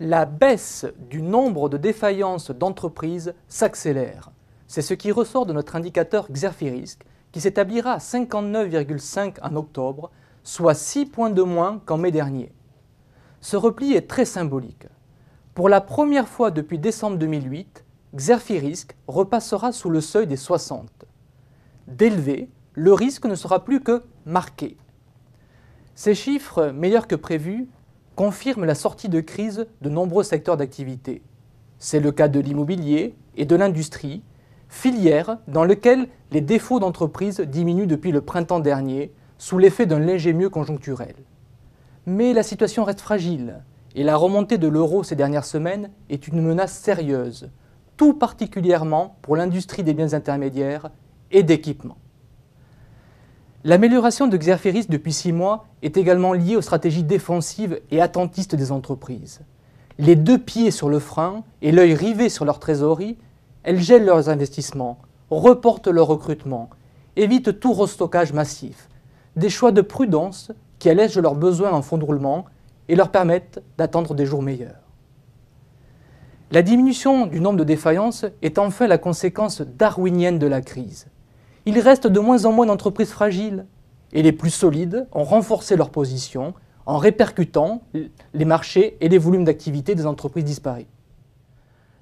La baisse du nombre de défaillances d'entreprises s'accélère. C'est ce qui ressort de notre indicateur Xerfi-Risque, qui s'établira à 59,5 en octobre, soit 6 points de moins qu'en mai dernier. Ce repli est très symbolique. Pour la première fois depuis décembre 2008, Xerfi-Risque repassera sous le seuil des 60. D'élevé, le risque ne sera plus que marqué. Ces chiffres, meilleurs que prévus, confirment la sortie de crise de nombreux secteurs d'activité. C'est le cas de l'immobilier et de l'industrie, filières dans lesquelles les défauts d'entreprise diminuent depuis le printemps dernier sous l'effet d'un léger mieux conjoncturel. Mais la situation reste fragile et la remontée de l'euro ces dernières semaines est une menace sérieuse, tout particulièrement pour l'industrie des biens intermédiaires et d'équipements. L'amélioration de Xerfi-Risque depuis 6 mois est également liée aux stratégies défensives et attentistes des entreprises. Les deux pieds sur le frein et l'œil rivé sur leur trésorerie, elles gèlent leurs investissements, reportent leur recrutement, évitent tout restockage massif, des choix de prudence qui allègent leurs besoins en fonds de roulement et leur permettent d'attendre des jours meilleurs. La diminution du nombre de défaillances est enfin la conséquence darwinienne de la crise. Il reste de moins en moins d'entreprises fragiles et les plus solides ont renforcé leur position en répercutant les marchés et les volumes d'activité des entreprises disparues.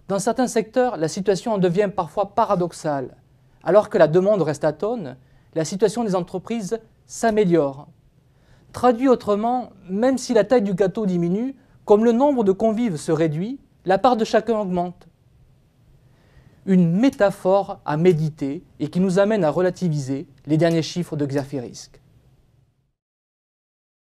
Dans certains secteurs, la situation en devient parfois paradoxale. Alors que la demande reste atone, la situation des entreprises s'améliore. Traduit autrement, même si la taille du gâteau diminue, comme le nombre de convives se réduit, la part de chacun augmente. Une métaphore à méditer et qui nous amène à relativiser les derniers chiffres de Xerfi-Risque.